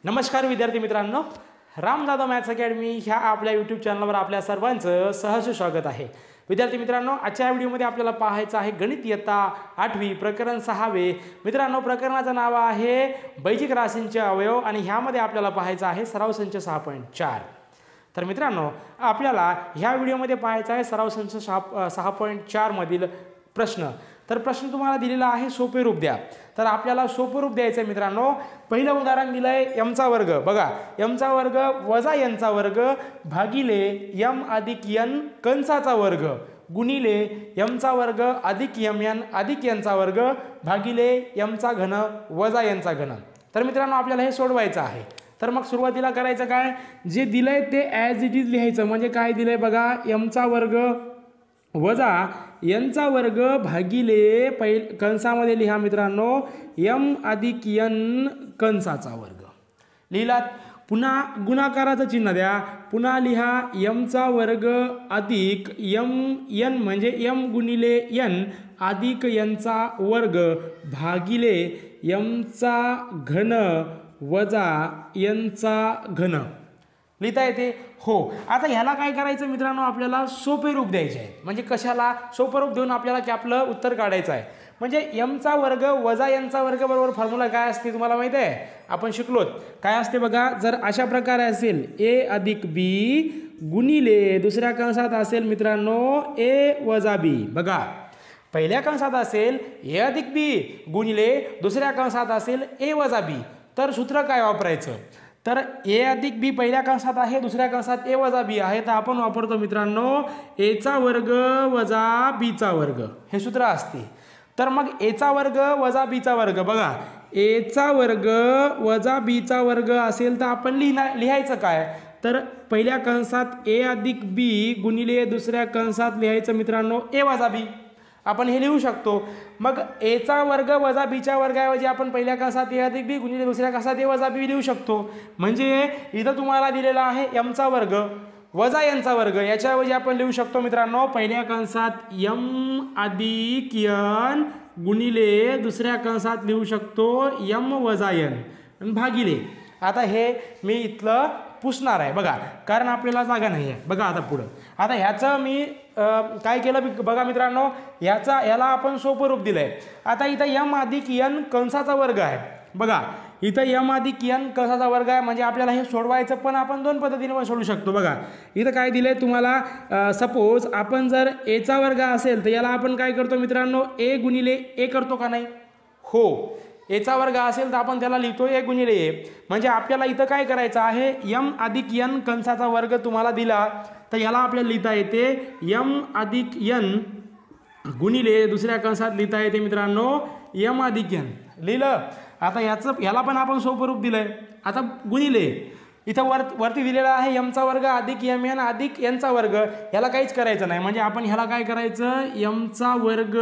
नमस्कार विद्यार्थी मित्रांनो, राम जाधव मॅथ्स अकॅडमी ह्या आपल्या यूट्यूब चॅनलवर आपल्या सर्वांचं सहर्ष स्वागत आहे। विद्यार्थी मित्रांनो, आजच्या व्हिडिओमध्ये आपल्याला पाहायचं आहे गणित इयत्ता 8वी प्रकरण 6वे। मित्रांनो, प्रकरणाचं नाव आहे बैजिक राशींचे अवयव आणि ह्यामध्ये आपल्याला पाहायचं आहे सराव संच 6.4। तर मित्रांनो, आपल्याला ह्या व्हिडिओमध्ये पाहायचं आहे सराव संच 6.4 मधील प्रश्न। तर प्रश्न तुम्हाला दिलेला आहे सोपे रूप द्या। तर आपल्याला सोपे रूप द्यायचं आहे मित्रांनो। पहिलं उदाहरण दिलंय m चा वर्ग, बघा m चा वर्ग वजा n चा वर्ग भागिले m अधिक n कंसाचा वर्ग गुणिले m चा वर्ग अधिक mn अधिक n चा वर्ग भागिले m चा घन वजा n चा घन। तर मित्रांनो, आपल्याला हे सोडवायचं आहे। तर मग सुरुवातीला करायचं काय, जे दिलंय ते ॲज इट इज लिहायचं। म्हणजे काय दिलंय बघा, m चा वर्ग वजा n चा वर्ग भागिले कंसामध्ये लिहा मित्रांनो m अधिक n कंसाचा वर्ग लिहिलात। पुन्हा गुणाकाराचं चिन्ह द्या, पुन्हा लिहा m चा वर्ग अधिक n म्हणजे m गुणिले n अधिक n चा वर्ग भागिले m चा घन वजा n चा घन लिहिता येते हो। आता ह्याला काय करायचं मित्रांनो, आपल्याला सोपे रूप द्यायचे आहे। म्हणजे कशाला सोपे रूप देऊन आपल्याला की आपलं उत्तर काढायचं आहे। म्हणजे m चा वर्ग वजा n चा वर्ग बरोबर फॉर्म्युला काय असते तुम्हाला माहिती आहे, आपण शिकलोत काय असते बघा। जर अशा प्रकारे असेल a अधिक b गुणिले दुसऱ्या कंसात असेल मित्रांनो a वजा b, बघा पहिल्या कंसात असेल a अधिक b गुणिले दुसऱ्या कंसात असेल a वजा b, तर सूत्र काय वापरायचं, तर a अधिक b पहिल्या कंसात आहे, दुसऱ्या कंसात a वजा b आहे, तर आपण वापरतो मित्रांनो a चा वर्ग वजा b चा वर्ग हे सूत्र असते। तर मग a चा वर्ग वजा b चा वर्ग, बघा a चा वर्ग वजा b चा वर्ग असेल तर आपण लिहायचं काय, तर पहिल्या कंसात a अधिक b गुणिले दुसऱ्या कंसात लिहायचं मित्रांनो a वजा b, आपण हे लिहू शकतो। मग a चा वर्ग वजा b च्या वर्गाऐवजी आपण पहिल्या कंसात a अधिक b गुणिले दुसऱ्या कंसात a वजा b लिहू शकतो। म्हणजे इथं तुम्हाला दिलेला आहे m चा वर्ग वजा n चा वर्ग, याच्याऐवजी आपण लिहू शकतो मित्रांनो पहिल्या कंसात m अधिक n गुणिले दुसऱ्या कंसात लिहू शकतो m वजा n भागिले। आता हे मी इथलं पुसणार आहे बघा, कारण आपल्याला जागा नाही आहे। बघा आता पुढं, आता ह्याचं मी काय केलं बघा मित्रांनो, ह्याला आपण सोपं रूप दिलंय। आता इथं m अधिक n कंसाचा वर्ग आहे, बघा इथं m अधिक n कंसाचा वर्ग आहे। म्हणजे आपल्याला हे सोडवायचं पण आपण दोन पद्धतीने पण सोडू शकतो। बघा इथं काय दिलंय तुम्हाला, सपोज आपण जर a चा वर्ग असेल तर याला आपण काय करतो मित्रांनो a गुणिले a करतो का नाही, हो a चा वर्ग असेल तर आपण त्याला लिहितो a गुणिले a। म्हणजे आपल्याला इथं काय करायचं आहे, m अधिक n कंसाचा वर्ग तुम्हाला दिला तर याला आपल्याला लिहिता येते m अधिक n गुणिले दुसऱ्या कंसात लिहिता येते मित्रांनो m अधिक n लिहिलं। आता याला पण आपण सोपं रूप दिलंय। आता गुणिले इथं वरती दिलेला आहे m चा वर्ग अधिक mn अधिक n चा वर्ग, याला काहीच करायचं नाही। म्हणजे आपण ह्याला काय करायचं, m चा वर्ग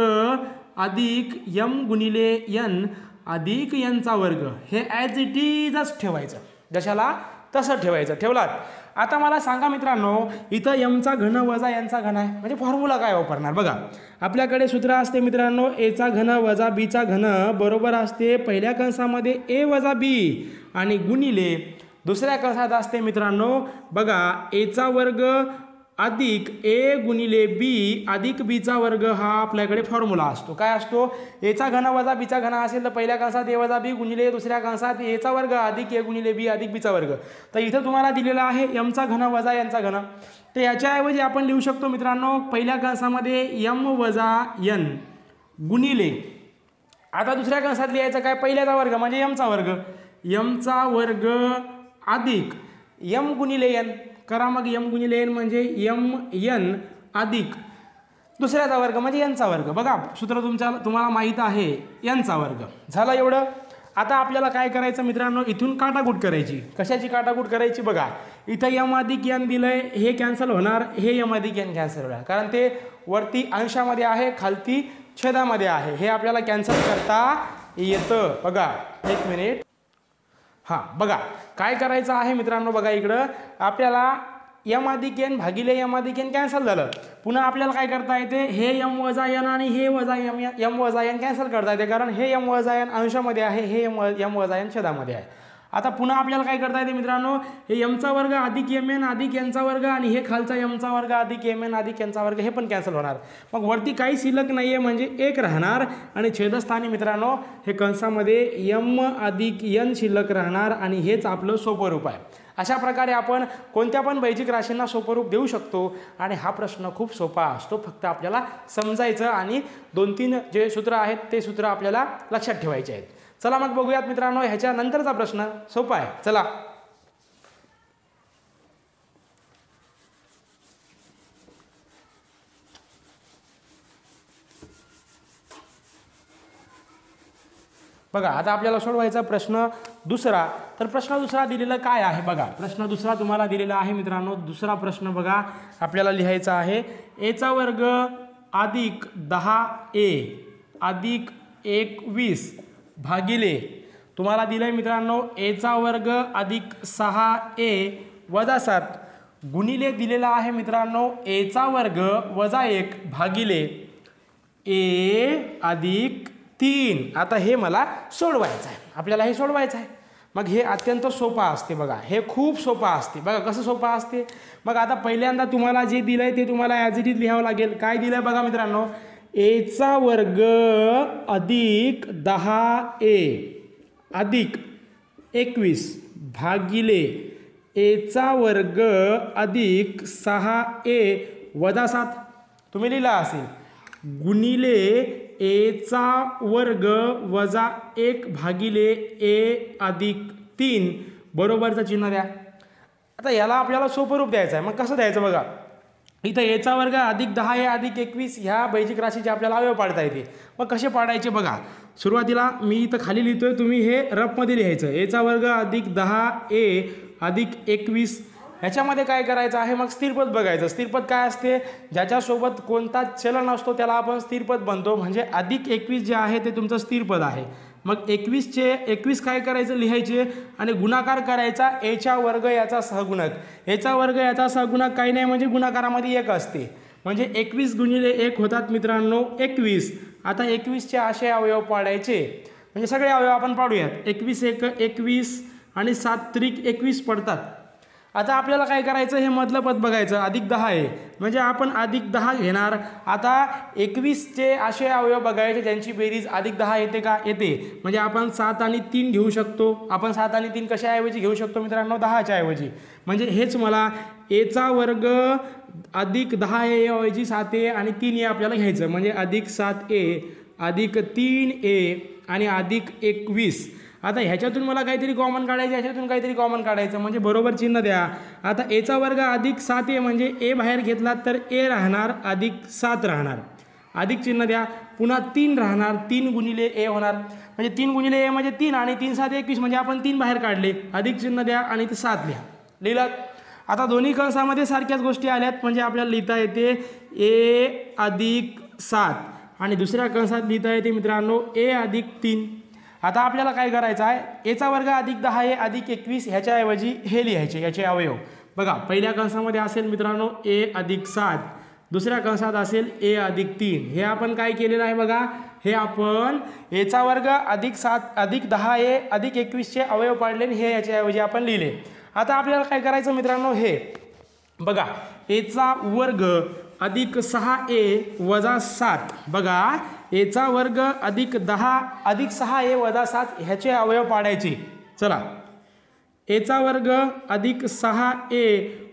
अधिक m गुणिले n अधिक n चा वर्ग हे ॲज इट इजच ठेवायचं, जशाला तसं ठेवायचं। ठेवलात। आता मला सांगा मित्रांनो, इथं m चा घन वजा n चा घन आहे, म्हणजे फॉर्म्युला काय वापरणार बघा। आपल्याकडे सूत्र असते मित्रांनो a चा घन वजा b चा घन बरोबर असते पहिल्या कंसामध्ये a वजा b आणि गुणिले दुसऱ्या कंसात असते मित्रांनो बघा a चा वर्ग अधिक a गुणिले b अधिक b चा वर्ग, हा आपल्याकडे फॉर्म्युला असतो। काय असतो, a चा घन वजा b चा घन असेल तर पहिल्या कंसात a वजा b गुणिले दुसऱ्या कंसात a चा वर्ग अधिक a गुणिले b अधिक b चा वर्ग। तर इथं तुम्हाला दिलेला आहे m चा घन वजा n चा घन, तर याच्याऐवजी आपण लिहू शकतो मित्रांनो पहिल्या कंसामध्ये m वजा n गुणिले, आता दुसऱ्या कंसात लिहायचं काय, पहिल्याचा वर्ग म्हणजे m चा वर्ग, m चा वर्ग अधिक m गुणिले n करा, मग m गुणिले n म्हणजे mn अधिक दुसऱ्याचा वर्ग म्हणजे n चा वर्ग। बघा सूत्र तुम्हाला माहीत आहे n चा वर्ग झालं एवढं। आता आपल्याला काय करायचं मित्रांनो, इथून काटाकूट करायची। कशाची काटाकूट करायची, बघा इथं m अधिक n दिलंय, हे कॅन्सल होणार, हे m अधिक n कॅन्सल होणार, कारण ते वरती अंशामध्ये आहे खालती छेदामध्ये आहे, हे आपल्याला कॅन्सल करता येतं। बघा एक मिनिट, हां बघा काय करायचं आहे मित्रांनो, बघा इकडं आपल्याला m अधिक n भागिले m अधिक n कॅन्सल झालं। पुन्हा आपल्याला काय करता येते, हे m वजा n आणि हे वजा m वजा n कॅन्सल करता येते, कारण हे m वजा n अंशामध्ये आहे, हे m वजा n छेदामध्ये आहे। आता पुन्हा आपल्याला काय करता येते मित्रांनो, हे एमचा वर्ग अधिक एम एन अधिक एनचा वर्ग आणि हे खालचा एमचा वर्ग अधिक एम एन अधिक एनचा वर्ग हे पण कॅन्सल होणार. मग वरती काही शिल्लक नाही आहे म्हणजे 1 राहणार आणि छेदस्थानी मित्रांनो हे कंसामध्ये एम अधिक एन शिल्लक राहणार आणि हेच आपलं सोपं रूप आहे. अशा प्रकारे आपण कोणत्या पण बैजिक राशींना सोपं रूप देऊ शकतो आणि हा प्रश्न खूप सोपा असतो. फक्त आपल्याला समजायचं आणि 2-3 जे सूत्र आहेत ते सूत्र आपल्याला लक्षात ठेवायचे आहेत. चला मग बघूयात मित्रांनो ह्याच्या नंतरचा प्रश्न सोपा आहे. चला बघा, आता आपल्याला सोडवायचा प्रश्न दुसरा. तर प्रश्न दुसरा दिलेला काय आहे बघा, प्रश्न दुसरा तुम्हाला दिलेला आहे मित्रांनो. दुसरा प्रश्न बघा आपल्याला लिहायचा आहे एचा वर्ग अधिक 10a अधिक 21 भागिले तुम्हाला दिलं आहे मित्रांनो एचा वर्ग अधिक 6a वजा 7 गुणिले दिलेला आहे मित्रांनो एचा वर्ग वजा 1 भागिले a अधिक 3. आता हे मला सोडवायचं आहे, आपल्याला हे सोडवायचं आहे. मग हे अत्यंत सोपा असते बघा, हे खूप सोपा असते बघा. कसं सोपा असते मग आता पहिल्यांदा तुम्हाला जे दिलं आहे ते तुम्हाला ॲज इट इज लिहावं लागेल. काय दिलं आहे बघा मित्रांनो, एचा वर्ग अधिक 10a अधिक 21 भागिले एचा वर्ग अधिक 6a वजा 7 तुम्ही लिहिला असेल गुणिले एचा वर्ग वजा 1 भागिले ए अधिक 3 बरोबरचं चिन्ह द्या. आता याला आपल्याला सोपं रूप द्यायचं आहे. मग कसं द्यायचं बघा, इथं एचा वर्ग अधिक 10a अधिक 21 ह्या बैजिक राशीचे आपल्याला अवयव पाडता येते. मग कसे पाडायचे बघा, सुरुवातीला मी इथं खाली लिहितोय, तुम्ही हे रफमध्ये लिहायचं. एचा वर्ग अधिक 10a अधिक 21 ह्याच्यामध्ये काय करायचं आहे मग स्थिरपद बघायचं. स्थिरपद काय असते, ज्याच्यासोबत कोणताच चलन असतो त्याला आपण स्थिरपद बनतो. म्हणजे अधिक 21 जे आहे ते तुमचं स्थिरपद आहे. मग 21 काय करायचं लिहायचे आणि गुणाकार करायचा एचा वर्ग याचा सहगुणक. एचा वर्ग याचा सहगुणक काही नाही म्हणजे गुणाकारामध्ये 1 असते म्हणजे 21 गुणिले 1 होतात मित्रांनो 21. आता 21चे असे अवयव पाडायचे म्हणजे सगळे अवयव आपण पाडूयात. 21 1 21 आणि 7 त्रिक 21 पडतात. आता आपल्याला काय करायचं, हे मधलं पद बघायचं. अधिक 10 आहे म्हणजे आपण अधिक 10 घेणार. आता 21चे असे अवयव बघायचे ज्यांची बेरीज अधिक 10 येते का, येते. म्हणजे आपण 7 आणि 3 घेऊ शकतो. आपण 7 आणि 3 कशाऐवजी घेऊ शकतो मित्रांनो, 10च्या ऐवजी. म्हणजे हेच मला एचा वर्ग अधिक 10a ऐवजी 7a आणि 3a आपल्याला घ्यायचं. म्हणजे अधिक 7a अधिक 3a आणि अधिक 21. आता ह्याच्यातून मला काहीतरी कॉमन काढायचं, ह्याच्यातून काहीतरी कॉमन काढायचं म्हणजे बरोबर चिन्ह द्या. आता एचा वर्ग अधिक 7a म्हणजे ए बाहेर घेतला तर ए राहणार अधिक 7 राहणार. अधिक चिन्ह द्या. पुन्हा 3 राहणार, 3 गुणिले ए होणार म्हणजे 3 गुणिले ए म्हणजे 3 आणि 3 7 21 म्हणजे आपण 3 बाहेर काढले. अधिक चिन्ह द्या आणि ते 7 लिहा. लिहिलात. आता दोन्ही कंसामध्ये सारख्याच गोष्टी आल्यात म्हणजे आपल्याला लिहिता येते ए अधिक 7 आणि दुसऱ्या कंसात लिहिता येते मित्रांनो ए अधिक 3. आता आपल्याला काय करायचं आहे, एचा वर्ग अधिक 10a अधिक 21 ह्याच्याऐवजी हे लिहायचे याचे अवयव बघा. पहिल्या कंसामध्ये असेल मित्रांनो ए अधिक 7, दुसऱ्या कंसात असेल ए अधिक 3. हे आपण काय केलेलं आहे बघा, हे आपण एचा वर्ग अधिक 7 अधिक 10a अधिक 21चे अवयव पाडले हे याच्याऐवजी आपण लिहिले. आता आपल्याला काय करायचं मित्रांनो, हे बघा एचा वर्ग अधिक 6a वजा 7 बघा एचा वर्ग अधिक 10 अधिक 6a वजा 7 ह्याचे अवयव पाडायचे. चला, एचा वर्ग अधिक 6a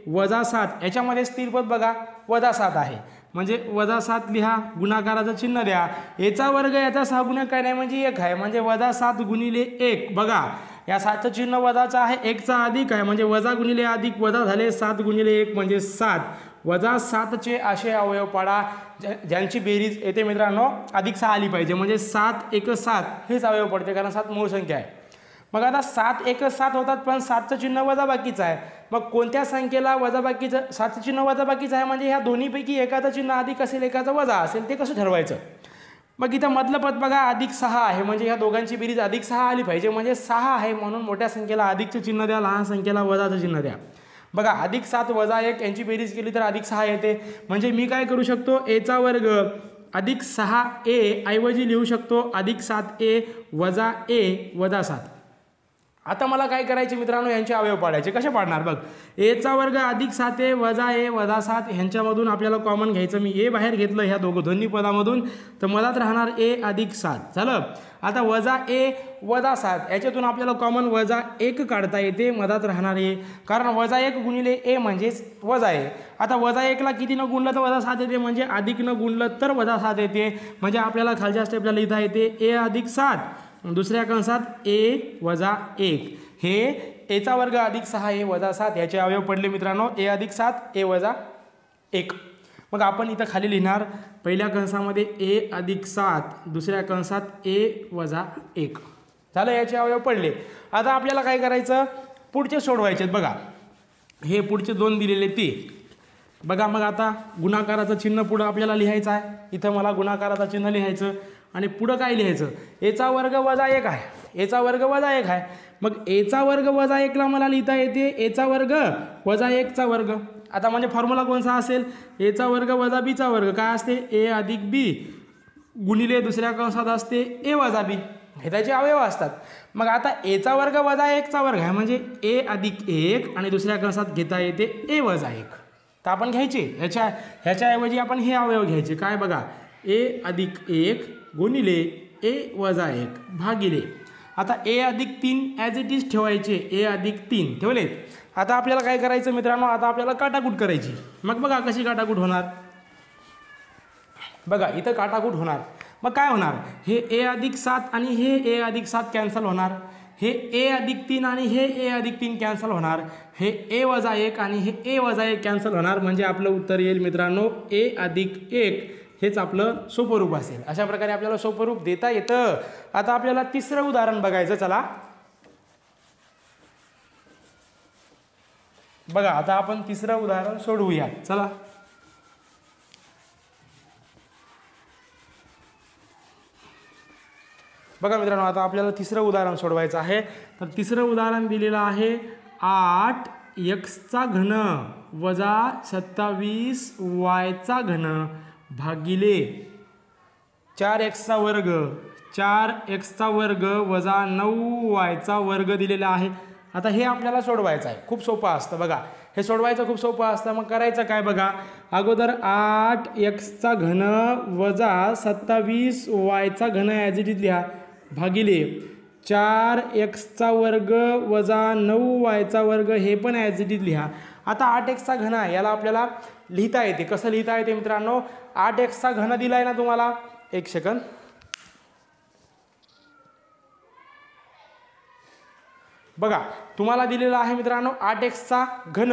वजा 7 याच्यामध्ये स्थिरपद बघा वजा 7 आहे म्हणजे वजा 7 लिहा. गुणाकाराचं चिन्ह द्या. एचा वर्ग याचा सहगुणक काय नाही म्हणजे 1 आहे म्हणजे वजा 7 गुणिले 1 बघा. या 7चं चिन्ह वजाचं आहे, 1चा अधिक आहे म्हणजे वजा गुणिले अधिक वजा झाले 7 गुणिले 1 म्हणजे 7. वजा 7चे असे अवयव पाडा ज्यांची बेरीज येते मित्रांनो अधिक 6 आली पाहिजे म्हणजे 7 1 7 हेच अवयव पडते कारण 7 मूळ संख्या आहे. मग आता 7 1 7 होतात पण 7चं चिन्ह वजाबाकीचं आहे. मग कोणत्या संख्येला वजाबाकीचं 7चं चिन्ह वजाबाकीचं आहे म्हणजे ह्या दोन्हीपैकी एकाचं चिन्ह अधिक असेल एकाचं वजा असेल ते कसं ठरवायचं. मग इथं मधलं पद बघा अधिक 6 आहे म्हणजे ह्या दोघांची बेरीज अधिक 6 आली पाहिजे म्हणजे 6 आहे म्हणून मोठ्या संख्येला अधिकचं चिन्ह द्या, लहान संख्येला वजाचं चिन्ह द्या. बघा अधिक 7 वजा 1 यांची बेरीज केली तर अधिक 6 येते म्हणजे मी काय करू शकतो एचा वर्ग अधिक 6a ऐवजी लिहू शकतो अधिक 7a वजा a वजा 7. आता मला काय करायचे मित्रांनो, यांचे अवयव पाडायचे. कसे पाडणार बघ, एचा वर्ग अधिक 7a वजा a वजा 7 ह्यांच्यामधून आपल्याला कॉमन घ्यायचं. मी ए बाहेर घेतलं ह्या दोन्ही पदामधून, तर मधात राहणार a अधिक 7 झालं. आता वजा a वजा 7 याच्यातून आपल्याला कॉमन वजा 1 काढता येते, मधात राहणार a, कारण वजा 1 गुणिले a म्हणजेच वजा a. आता वजा 1ला किती न गुणलं तर वजा 7 येते, म्हणजे अधिक न गुणलं तर वजा 7 येते. म्हणजे आपल्याला खालच्या स्टेपला लिहिता येते a अधिक 7, दुसऱ्या कंसात a वजा 1. हे एचा वर्ग अधिक 6a वजा 7 याचे अवयव पडले मित्रांनो, a अधिक 7 a वजा 1. मग आपण इथं खाली लिहिणार पहिल्या कंसामध्ये a अधिक 7, दुसऱ्या कंसात a वजा 1. झालं, याचे अवयव पडले. आता आपल्याला काय करायचं, पुढचे सोडवायचे. बघा हे पुढचे 2 दिलेले ते बघा. मग आता गुणाकाराचं चिन्ह पुढं आपल्याला लिहायचं आहे. इथं मला गुणाकाराचं चिन्ह लिहायचं आणि पुढं काय लिहायचं, एचा वर्ग वजा 1 आहे, एचा वर्ग वजा 1 आहे. मग एचा वर्ग वजा 1ला मला लिहिता येते एचा वर्ग वजा 1चा वर्ग. आता म्हणजे फॉर्म्युला कोणता असेल, एचा वर्ग वजा बीचा वर्ग. काय असते, ए अधिक बी गुणिले दुसऱ्या कंसात असते ए वजा बी. हे त्याचे अवयव असतात. मग आता एचा वर्ग वजा 1चा वर्ग आहे, म्हणजे ए अधिक 1 आणि दुसऱ्या कंसात घेता येते ए वजा 1. तर आपण घ्यायचे ह्याच्याऐवजी आपण हे अवयव घ्यायचे. काय बघा, ए अधिक 1 गुणिले ए वजा 1 भागिले. आता ए अधिक 3 ॲज इट इज ठेवायचे, ए अधिक 3 ठेवले. आता आपल्याला काय करायचं मित्रांनो, आता आपल्याला काटाकूट करायची. मग बघा कशी काटाकूट होणार, बघा इथं काटाकूट होणार. मग काय होणार, हे ए अधिक 7 आणि हे ए अधिक 7 कॅन्सल होणार. हे ए अधिक 3 आणि हे ए अधिक 3 कॅन्सल होणार. हे ए वजा 1 आणि हे ए वजा 1 कॅन्सल होणार. म्हणजे आपलं उत्तर येईल मित्रांनो ए अधिक 1. हेच आपलं सोपं रूप असेल. अशा प्रकारे आपल्याला सोपं रूप देता येतं. आता आपल्याला तिसरं उदाहरण बघायचं. चला बघा, आता आपण तिसरं उदाहरण सोडवूया. चला बघा मित्रांनो, आता आपल्याला तिसरं उदाहरण सोडवायचं आहे. तर तिसरं उदाहरण दिलेलं आहे 8x घन वजा 27y घन भागिले 4x वर्ग, 4x वर्ग वजा 9y वर्ग दिलेला आहे. आता हे आपल्याला सोडवायचं आहे. खूप सोपं असतं बघा, हे सोडवायचं खूप सोपं असतं. मग करायचं काय बघा, अगोदर 8x घन वजा 27y घन ॲज इट इज लिहा भागिले 4x वर्ग वजा 9y वर्ग हे पण ॲज इट इज लिहा. आता 8x घन याला आपल्याला लिहिता येते. कसं लिहिता येते मित्रांनो, 8x घन दिलाय ना तुम्हाला, एक सेकंद. बघा तुम्हाला दिलेला आहे मित्रांनो 8x घन.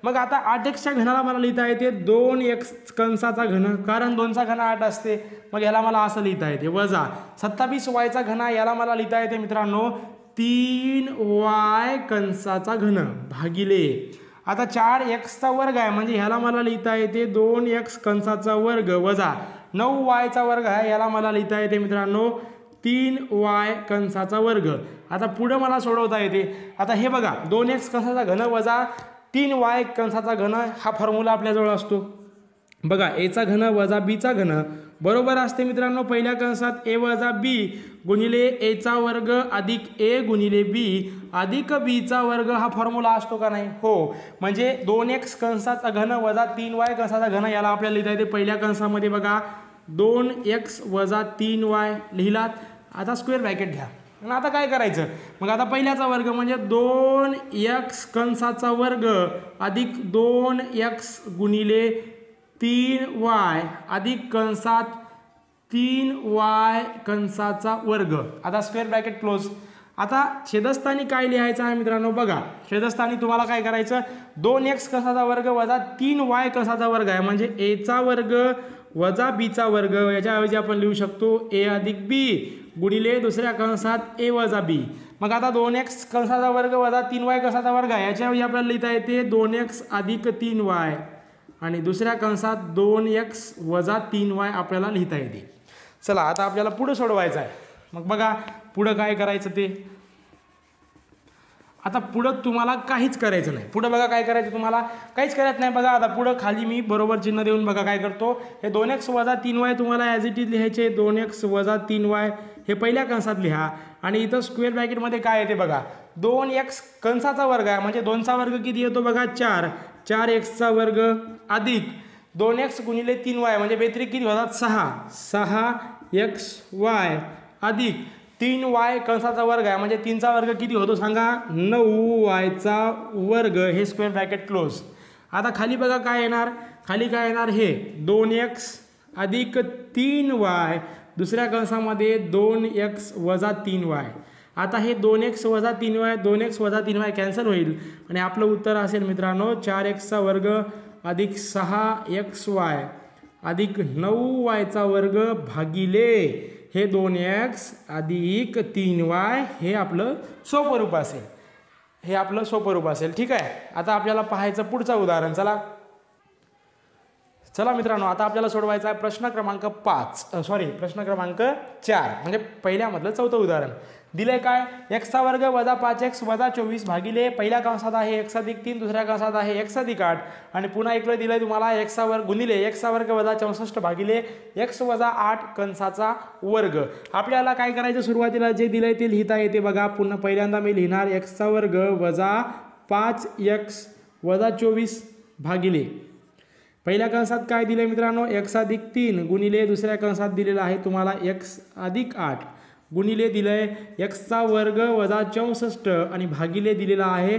मग आता 8x घनाला मला लिहिता येते 2x कंसाचा घन, कारण 2चा घन 8 असते. मग याला मला असं लिहिता येते वजा 27y घन, याला मला लिहिता येते मित्रांनो 3y कंसाचा घन भागिले. आता 4x वर्ग आहे, म्हणजे ह्याला मला लिहिता येते 2x कंसाचा वर्ग वजा 9y वर्ग आहे, याला मला लिहिता येते मित्रांनो 3y कंसाचा वर्ग. आता पुढे मला सोडवता येते. आता हे बघा 2x कंसाचा घन वजा 3y कंसाचा घन हा फॉर्म्युला आपल्याजवळ असतो. बघा एचा घन वजा बीचा घन बरोबर असते मित्रांनो पहिल्या कंसात ए वजा बी गुणिले एचा वर्ग अधिक ए गुणिले बी अधिक बीचा वर्ग हा फॉर्म्युला असतो का नाही. हो, म्हणजे 2x कंसाचा घन वजा 3y कंसाचा घन याला आपल्याला लिहिता येते. पहिल्या कंसामध्ये बघा 2x वजा 3y लिहिलात. आता स्क्वेअर ब्रॅकेट घ्या. आणि आता काय करायचं, मग आता पहिल्याचा वर्ग म्हणजे 2x कंसाचा वर्ग अधिक 2x गुणिले 3y अधिक कंसात 3y कंसाचा वर्ग. आता स्क्वेअर ब्रॅकेट क्लोज. आता छेदस्थानी काय लिहायचं आहे मित्रांनो, बघा छेदस्थानी तुम्हाला काय करायचं 2x कंसाचा वर्ग वजा 3y कंसाचा वर्ग आहे, म्हणजे एचा वर्ग वजा बीचा वर्ग. याच्याऐवजी आपण लिहू शकतो ए अधिक बी गुणिले दुसऱ्या कंसात ए वजा बी. मग आता 2x कंसाचा वर्ग वजा 3y कंसाचा वर्ग आहे, याच्याऐवजी आपल्याला लिहिता येते 2x अधिक 3y आणि दुसऱ्या कंसात 2x वजा 3y आपल्याला लिहिता येते. चला आता आपल्याला पुढे सोडवायचं आहे. मग बघा पुढं काय करायचं ते. आता पुढं तुम्हाला काहीच करायचं नाही. पुढं बघा काय करायचं, तुम्हाला काहीच करायचं नाही. बघा आता पुढं खाली मी बरोबर चिन्ह देऊन बघा काय करतो. हे 2x वजा 3y तुम्हाला ॲज इट इज लिहायचे. 2x वजा 3y हे पहिल्या कंसात लिहा आणि इथं स्क्वेअर ब्रॅकेटमध्ये काय येते बघा, 2x कंसाचा वर्ग आहे म्हणजे 2चा वर्ग किती येतो बघा 4. 4x वर्ग अधिक 2x गुणिले 3y म्हणजे बेत्रिक किती होतात 6. 6xy अधिक 3y कंसाचा वर्ग आहे म्हणजे 3चा वर्ग किती होतो सांगा 9yचा वर्ग. हे स्क्वेअर ब्रॅकेट क्लोज. आता खाली बघा काय येणार, खाली काय येणार हे 2x अधिक 3y दुसऱ्या कंसामध्ये 2x वजा 3y. आता हे 2x वजा 3y 2x वजा 3y कॅन्सल होईल आणि आपलं उत्तर असेल मित्रांनो 4xचा वर्ग अधिक 6xy अधिक 9yचा वर्ग भागिले हे 2x अधिक 3y. हे आपलं सोपं रूप असेल, हे आपलं सोपं रूप असेल. ठीक आहे. आता आपल्याला पाहायचं पुढचं उदाहरण. चला मित्रांनो, आता आपल्याला सोडवायचा आहे प्रश्न क्रमांक 4 म्हणजे पहिल्यामधलं चौथं उदाहरण. दिलंय काय, x वर्ग वजा 5x वजा 24 भागिले पहिल्या कंसात आहे x अधिक 3 दुसऱ्या कंसात आहे x अधिक 8 आणि पुन्हा इकडे दिलंय तुम्हाला x वर्ग गुणिले x वर्ग वजा 64 भागिले x वजा 8 कंसाचा वर्ग. आपल्याला काय करायचं, सुरुवातीला जे दिलंय ते लिहिता येते बघा. पुन्हा पहिल्यांदा मी लिहिणार x वर्ग वजा 5x वजा 24 भागिले पहिल्या कंसात काय दिले मित्रांनो x अधिक 3 गुणिले दुसऱ्या कंसात दिलेला आहे तुम्हाला x अधिक 8 गुणिले दिलंय x वर्ग वजा 64 आणि भागिले दिलेला आहे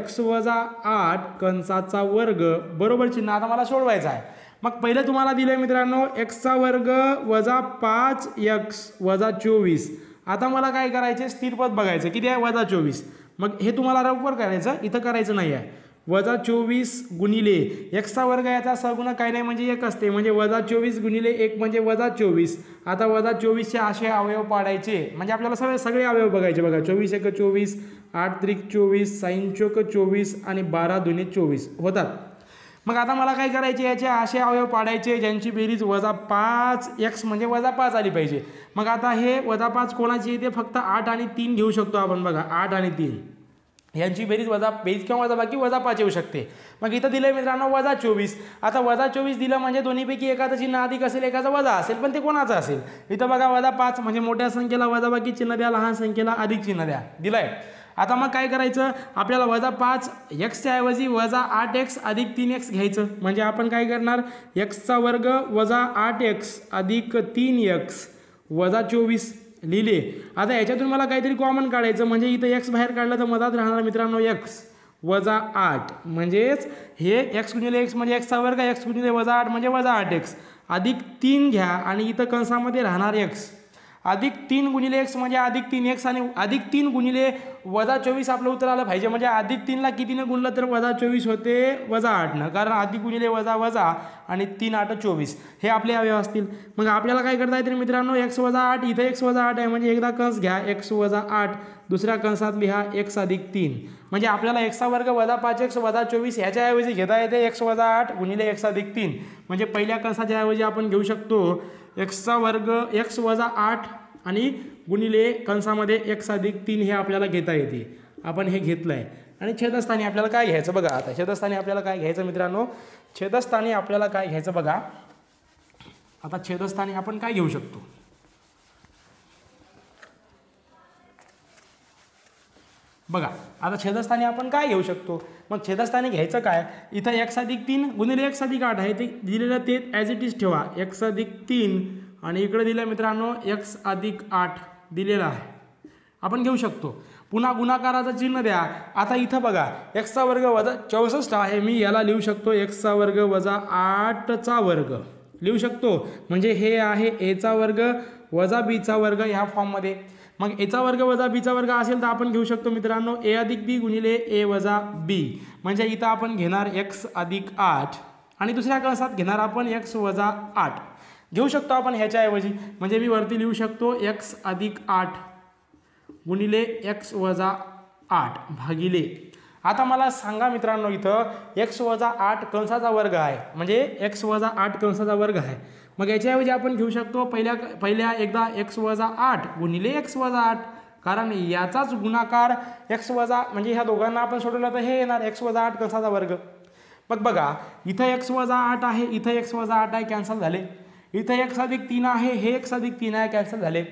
x वजा 8 कंसाचा वर्ग बरोबर चिन्ह. आता मला सोडवायचं आहे. मग पहिलं तुम्हाला दिलंय मित्रांनो x वर्ग वजा 5x वजा 24. आता मला काय करायचे, स्थिर पद बघायचं किती आहे वजा 24. मग हे तुम्हाला रफवर करायचं, इथं करायचं नाही आहे. वजा 24 गुणिले x वर्ग याचा सहगुणक काय नाही म्हणजे 1 असते म्हणजे वजा 24 गुणिले 1 म्हणजे वजा 24. आता वजा 24चे असे अवयव पाडायचे म्हणजे आपल्याला सगळे अवयव बघायचे बघा. 24 1 24 8 त्रिक 24 साइन चौक 24 आणि 12 दुने 24 होतात. मग आता मला काय करायचे, याचे असे अवयव पाडायचे ज्यांची बेरीज वजा 5x म्हणजे वजा 5 आली पाहिजे. मग आता हे वजा 5 कोणाची येते, फक्त 8 आणि 3 घेऊ शकतो आपण बघा. 8 आणि 3 यांची बेरीज किंवा वजा बाकी वजा 5 येऊ शकते. मग इथं दिलं मित्रांनो वजा 24. आता वजा 24 दिलं म्हणजे दोन्हीपैकी एकाचं चिन्ह अधिक असेल एकाचं वजा असेल, पण ते कोणाचं असेल. इथं बघा वजा 5 म्हणजे मोठ्या संख्येला वजा बाकी चिन्ह द्या, लहान संख्येला अधिक चिन्ह द्या दिलंय. आता मग काय करायचं, आपल्याला वजा 5 x ऐवजी वजा 8x अधिक 3x घ्यायचं म्हणजे आपण काय करणार x वर्ग वजा 8x अधिक 3x वजा 24 लिहिले. आता याच्यातून मला काहीतरी कॉमन काढायचं म्हणजे इथं x बाहेर काढलं तर मधात राहणार मित्रांनो x वजा 8 म्हणजेच हे x गुणिले x म्हणजे x वर्ग x गुणिले वजा 8 म्हणजे वजा 8x अधिक 3 घ्या आणि इथं कंसामध्ये राहणार x अधिक 3 गुणिले x म्हणजे अधिक 3x आणि अधिक 3 गुणिले वजा 24 आपलं उत्तर आलं पाहिजे. म्हणजे अधिक 3ला कितीने गुणलं तर वजा 24 होते वजा 8नं, कारण अधिक गुणिले वजा वजा आणि 3 8 24 हे आपले अवयव असतील. मग आपल्याला काय करता येते मित्रांनो, x वजा 8 इथं x वजा 8 आहे म्हणजे एकदा कंस घ्या x वजा 8 दुसऱ्या कंसात लिहा x अधिक 3 म्हणजे आपल्याला x वर्ग वजा 5x वजा 24 ह्याच्याऐवजी घेता येते x वजा 8 गुणिले x अधिक 3 म्हणजे पहिल्या कंसाच्या ऐवजी आपण घेऊ शकतो x वर्ग x वजा 8 आणि गुणिले कंसामध्ये x अधिक 3 हे आपल्याला घेता येते. आपण हे घेतलं आहे आणि छेदस्थानी आपल्याला काय घ्यायचं बघा. आता छेदस्थानी आपल्याला काय घ्यायचं मित्रांनो, छेदस्थानी आपल्याला काय घ्यायचं बघा. आता छेदस्थानी आपण काय घेऊ शकतो बघा. आता छेदस्थानी आपण काय घेऊ शकतो, मग छेदस्थानी घ्यायचं काय, इथं x अधिक 3 गुणिले x अधिक 8 आहे ते दिलेलं ते ॲज इट इज ठेवा. x अधिक 3 आणि इकडे दिलं मित्रांनो x अधिक 8 दिलेला आहे आपण घेऊ शकतो. पुन्हा गुणाकाराचं चिन्ह द्या. आता इथं बघा x वर्ग वजा 64 आहे, मी याला लिहू शकतो x वर्ग वजा 8चा वर्ग लिहू शकतो म्हणजे हे आहे a वर्ग वजा b वर्ग ह्या फॉर्ममध्ये. मग a वर्ग वजा b वर्ग असेल तर आपण घेऊ शकतो मित्रांनो a अधिक b गुणिले a वजा b म्हणजे इथं आपण घेणार x अधिक 8 आणि दुसऱ्या कंसात घेणार आपण x वजा 8 घेऊ शकतो आपण ह्याच्याऐवजी. म्हणजे मी वरती लिहू शकतो x अधिक 8 गुणिले x वजा 8 भागिले. आता मला सांगा मित्रांनो इथं x वजा 8 कंसाचा वर्ग आहे म्हणजे x वजा 8 कंसाचा वर्ग आहे. मग याच्याऐवजी आपण घेऊ शकतो पहिल्या एकदा x वजा 8 गुणिले x वजा 8 कारण याचाच गुणाकार x वजा म्हणजे ह्या दोघांना आपण सोडवलं तर हे येणार x वजा 8 कंसाचा वर्ग। मग बघा इथं x वजा 8 आहे, इथं x वजा 8 आहे, कॅन्सल झाले। इथं x अधिक 3 आहे, हे x अधिक 3 आहे, कॅन्सल झाले।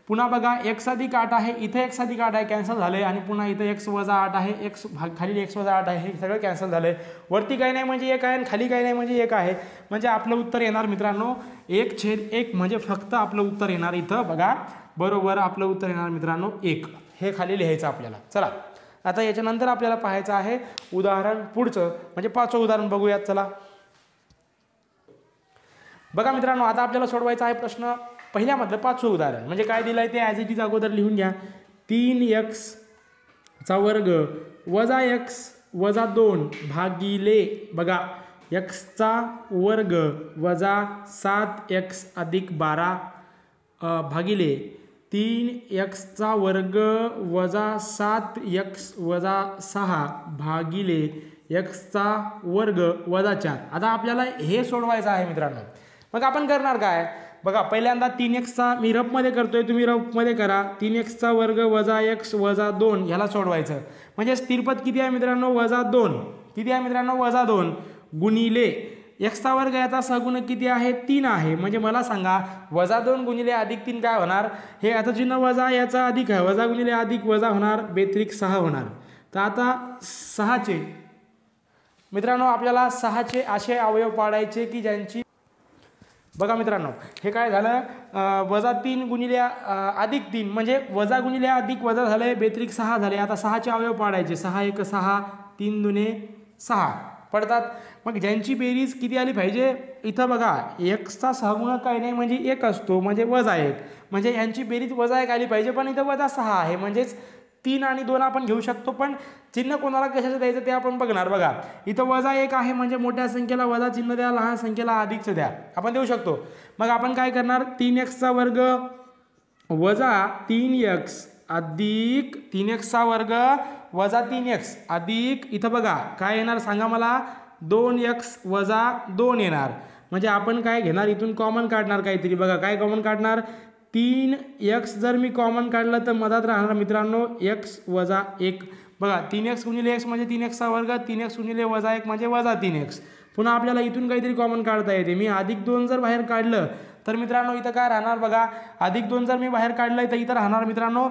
पुन्हा बघा x अधिक 8 आहे, इथं x अधिक 8 आहे, कॅन्सल झाले। आणि पुन्हा इथं x वजा 8 आहे, x खाली x वजा 8 आहे, हे सगळं कॅन्सल झाले। वरती काही नाही म्हणजे 1 आहे आणि खाली काही नाही म्हणजे 1 आहे, म्हणजे आपलं उत्तर येणार मित्रांनो 1/1 म्हणजे फक्त आपलं उत्तर येणार इथं बघा बरोबर आपलं उत्तर येणार मित्रांनो 1। हे खाली लिहायचं आपल्याला। चला आता याच्यानंतर आपल्याला पाहायचं आहे उदाहरण पुढचं म्हणजे 5वं उदाहरण बघूयात। चला बघा मित्रांनो आता आपल्याला सोडवायचा आहे प्रश्न पहिल्यामधलं 5वं उदाहरण म्हणजे काय दिलंय ते ॲज इट इज अगोदर लिहून घ्या। 3x चा वर्ग वजा x वजा 2 भागिले बघा x चा वर्ग वजा 7x अधिक 12 भागिले 3x चा वर्ग वजा 7x वजा 6 भागिले x चा वर्ग वजा 4। आता आपल्याला हे सोडवायचं आहे मित्रांनो। मग आपण करणार काय बघा पहिल्यांदा 3x चा मी रफमध्ये करतोय, तुम्ही रफमध्ये करा। 3x चा वर्ग वजा x वजा 2 ह्याला सोडवायचं म्हणजे स्थिरपद किती आहे मित्रांनो वजा 2 किती आहे मित्रांनो वजा 2 गुणिले x चा वर्ग याचा सहगुणक किती आहे 3 आहे। म्हणजे मला सांगा वजा 2 गुणिले अधिक 3 काय होणार, हे याचं चिन्ह वजा याचा अधिक आहे, वजा गुणिले अधिक वजा होणार बेत्रिक 6 होणार। तर आता 6चे मित्रांनो आपल्याला 6चे असे अवयव पाडायचे की ज्यांची बघा मित्रांनो हे काय झालं वजा 3 गुणिले अधिक 3 म्हणजे वजा गुणिले अधिक वजा झाले बेत्रिक 6 झाले। आता 6चे अवयव पाडायचे 6 1 6 3 दुने 6 पडतात। मग ज्यांची बेरीज किती आली पाहिजे इथं बघा x चा सहगुणक काही नाही म्हणजे 1 असतो म्हणजे वजा 1 म्हणजे यांची बेरीज वजा 1 आली पाहिजे पण इथं वजा 6 आहे म्हणजेच 3 आणि 2 आपण घेऊ शकतो पण चिन्ह कोणाला कशाचं द्यायचं ते आपण बघणार। बघा इथं वजा 1 आहे म्हणजे मोठ्या संख्येला वजा चिन्ह द्या, लहान संख्येला अधिकचं द्या, आपण देऊ शकतो। मग आपण काय करणार 3x चा वर्ग वजा 3x अधिक 3x चा वर्ग वजा 3x अधिक इथं बघा काय येणार सांगा मला 2x वजा 2 येणार। म्हणजे आपण काय घेणार इथून कॉमन काढणार काहीतरी बघा काय कॉमन काढणार 3x जर मी कॉमन काढलं तर मधात राहणार मित्रांनो x वजा 1 बघा 3x गुणिले x म्हणजे 3x चा वर्ग 3x गुणिले वजा 1 म्हणजे वजा 3x। पुन्हा आपल्याला इथून काहीतरी कॉमन काढता येते, मी अधिक 2 जर बाहेर काढलं तर मित्रांनो इथं काय राहणार बघा अधिक 2 जर मी बाहेर काढलं तर इथं राहणार मित्रांनो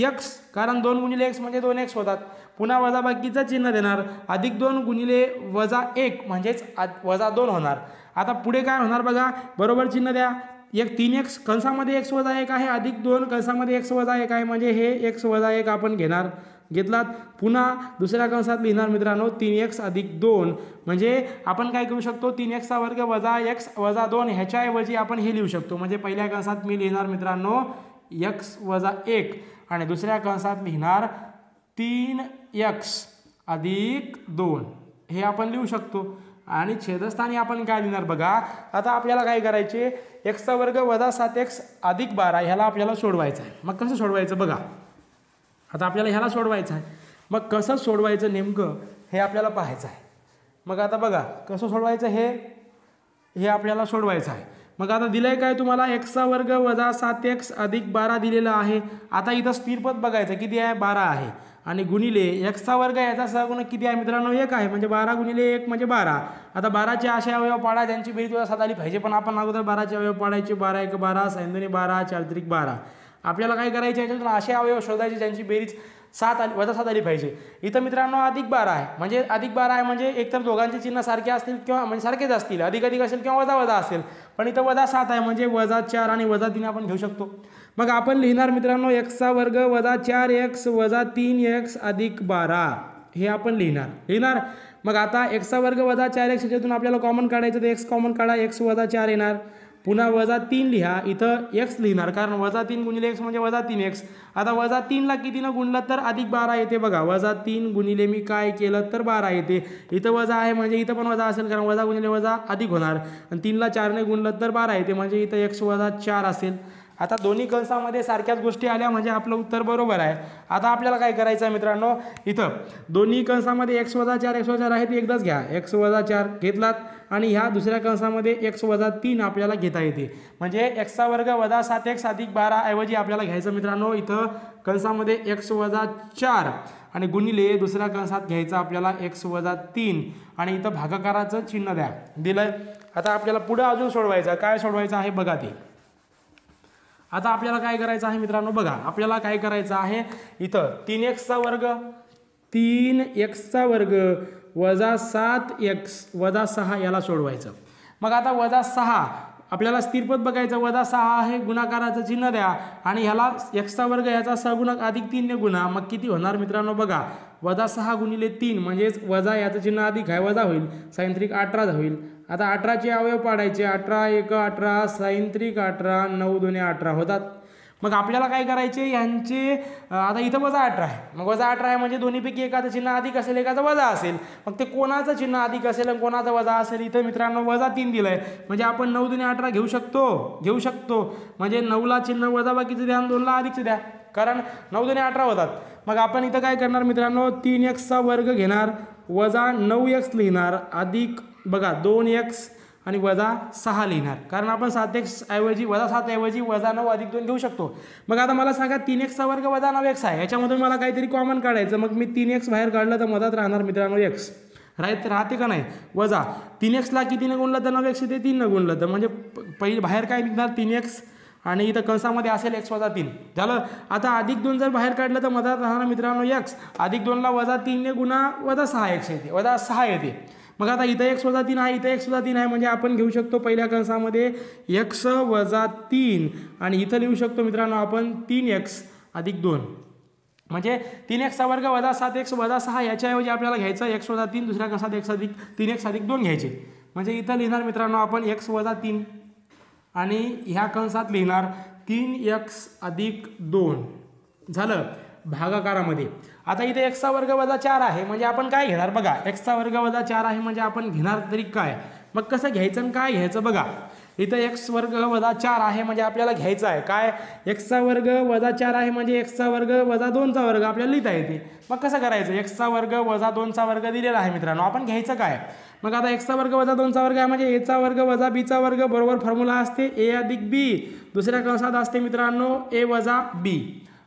x कारण 2 गुणिले x म्हणजे 2x होतात। पुन्हा वजा बाकीचं चिन्ह देणार अधिक 2 गुणिले वजा 1 म्हणजेच वजा 2 होणार। आता पुढे काय होणार बघा बरोबर चिन्ह द्या 3x कंसामध्ये x वजा 1 आहे अधिक 2 कंसामध्ये x वजा 1 आहे म्हणजे हे x वजा 1 आपण घेतलात। पुन्हा दुसऱ्या कंसात लिहिणार मित्रांनो 3x अधिक 2 म्हणजे आपण काय करू शकतो 3x चा वर्ग वजा x वजा 2 ह्याच्याऐवजी आपण हे लिहू शकतो म्हणजे पहिल्या कंसात मी लिहिणार मित्रांनो x वजा 1 आणि दुसऱ्या कंसात लिहिणार 3x अधिक 2 हे आपण लिहू शकतो। आणि छेदस्थानी आपण काय लिहिणार बघा आता आपल्याला काय करायचे x चा वर्ग वजा 7x अधिक 12 ह्याला आपल्याला सोडवायचं आहे। मग कसं सोडवायचं बघा आता आपल्याला ह्याला सोडवायचं आहे, मग कसं सोडवायचं नेमकं हे आपल्याला पाहायचं आहे। मग आता बघा कसं सोडवायचं हे आपल्याला सोडवायचं आहे। मग आता दिलंय काय तुम्हाला x चा वर्ग वजा 7x अधिक 12 दिलेला आहे। आता इथं स्थिरपद बघायचं किती आहे 12 आहे आणि गुणिले x चा वर्ग याचा सहगुणक किती आहे मित्रांनो 1 आहे म्हणजे 12 गुणिले 1 म्हणजे 12। आता 12चे असे अवयव पाडा ज्यांची बेरीज वजा 7 आली पाहिजे पण आपण अगोदर 12चे अवयव पाडायचे 12 1 12 6 2 12 4 3 12। आपल्याला काय करायचे याच्यातून असे अवयव शोधायचे ज्यांची बेरीज 7 आली वजा 7 आली पाहिजे। इथं मित्रांनो अधिक 12 आहे म्हणजे अधिक 12 आहे म्हणजे एकतर दोघांचे चिन्ह सारखे असतील किंवा म्हणजे सारखेच असतील अधिक अधिक असेल किंवा वजा वजा असेल पण इथं वजा 7 आहे म्हणजे वजा 4 आणि वजा 3 आपण घेऊ शकतो। मग आपण लिहिणार मित्रांनो x चा वर्ग वजा 4x वजा 3x अधिक 12 हे आपण लिहिणार। मग आता x चा वर्ग वजा 4x ह्याच्यातून आपल्याला कॉमन काढायचं तर x कॉमन काढा x वजा 4 येणार। पुन्हा वजा 3 लिहा इथं x लिहिणार कारण वजा 3 गुणिले x म्हणजे वजा 3x। आता वजा 3 ला कितीनं गुणलं तर अधिक 12 येते बघा वजा 3 गुणिले मी काय केलं तर 12 येते। इथं वजा आहे म्हणजे इथं पण वजा असेल कारण वजा गुणिले वजा अधिक होणार आणि 3 ला 4 ने गुणलं तर 12 येते म्हणजे इथं x वजा 4 असेल। आता दोन्ही कंसामध्ये सारख्याच गोष्टी आल्या म्हणजे आपलं उत्तर बरोबर आहे. आता आपल्याला काय करायचं आहे मित्रांनो, इथं दोन्ही कंसामध्ये x - 4 आहे ते एकदाच घ्या. x - 4 घेतलात आणि ह्या दुसऱ्या कंसामध्ये x - 3 आपल्याला घेता येते. म्हणजे x वर्ग - 7x अधिक 12 ऐवजी आपल्याला घ्यायचं मित्रांनो इथं कंसामध्ये x - 4 आणि गुणिले दुसऱ्या कंसात घ्यायचं आपल्याला x - 3 आणि इथं भागाकाराचं चिन्ह द्या. दिलं. आता आपल्याला पुढे अजून सोडवायचं. काय सोडवायचं आहे बघा ते. आता आपल्याला काय करायचं आहे मित्रांनो बघा, आपल्याला काय करायचं आहे इथं 3x चा वर्ग वजा 7x वजा 6 याला सोडवायचं. मग आता वजा 6 आपल्याला स्थिरपद बघायचं. वजा 6 आहे, गुणाकाराचं चिन्ह द्या आणि ह्याला x चा वर्ग याचा सहगुणक अधिक 3 ने गुणा. मग किती होणार मित्रांनो बघा, वजा 6 गुणिले 3 म्हणजेच वजा याचं चिन्ह अधिक आहे वजा होईल, साइन 18 होईल. आता 18चे अवयव पाडायचे. 18 × 1 = 18, साइन 18, 9 × 2 = 18 होतात. मग आपल्याला काय करायचे यांचे आता इथं वजा 18 आहे. मग वजा 18 आहे म्हणजे दोन्हीपैकी एकाचं चिन्ह अधिक असेल एकाचं वजा असेल. मग ते कोणाचं चिन्ह अधिक असेल आणि कोणाचं वजा असेल. इथं मित्रांनो वजा 3 दिलं आहे म्हणजे आपण 9 × 2 = 18 घेऊ शकतो. म्हणजे 9ला चिन्ह वजा बाकीचं द्या आणि 2ला अधिकचं द्या, कारण 9 × 2 = 18 होतात. मग आपण इथं काय करणार मित्रांनो, 3x चा वर्ग घेणार, वजा 9x लिहिणार, अधिक बघा 2x आणि वजा 6 लिहिणार, कारण आपण 7x ऐवजी वजा 7 ऐवजी वजा 9 अधिक 2 घेऊ शकतो. मग आता मला सांगा 3x चा वर्ग वजा 9x आहे, याच्यामधून मला काहीतरी कॉमन काढायचं. मग मी 3x बाहेर काढलं तर मधात राहणार मित्रांनो x राहते का नाही. वजा 3x ला कितीने गुणलं तर 9x येते, 3 ने गुणलं तर म्हणजे पहिले बाहेर काय निघणार 3x आणि इथं कंसामध्ये असेल x - 3 झालं. आता अधिक 2 जर बाहेर काढलं तर मधात राहणार मित्रांनो x, अधिक 2 ला वजा 3 ने गुणा वजा 6x येते, वजा 6 येते. मग आता इथं x - 3 आहे, इथं x - 3 आहे म्हणजे आपण घेऊ शकतो पहिल्या कंसामध्ये x - 3 आणि इथं लिहू शकतो मित्रांनो आपण 3x अधिक 2 म्हणजे 3x चा वर्ग वजा 7x वजा 6 याच्याऐवजी आपल्याला घ्यायचं x - 3, दुसऱ्या कंसात 3x अधिक 2 घ्यायचे. म्हणजे इथं लिहिणार मित्रांनो आपण x - 3 आणि ह्या कंसात लिहिणार 3x अधिक 2 झालं भागाकारामध्ये. आता इथे x चा वर्ग वजा 4 आहे म्हणजे आपण काय घेणार बघा, x चा वर्ग वजा 4 आहे म्हणजे आपण घेणार तरी काय. मग कसं घ्यायचं आणि काय घ्यायचं बघा. इथं x वर्ग वजा 4 आहे म्हणजे आपल्याला घ्यायचं आहे काय, x चा वर्ग वजा 4 आहे म्हणजे x चा वर्ग वजा 2 चा वर्ग आपल्याला लिहिता येते. मग कसं करायचं, x चा वर्ग वजा 2 चा वर्ग दिलेला आहे मित्रांनो, आपण घ्यायचं काय. मग आता x चा वर्ग वजा 2 चा वर्ग आहे म्हणजे a चा वर्ग वजा b चा वर्ग बरोबर फॉर्म्युला असते a अधिक b, दुसऱ्या कंसात असते मित्रांनो a वजा b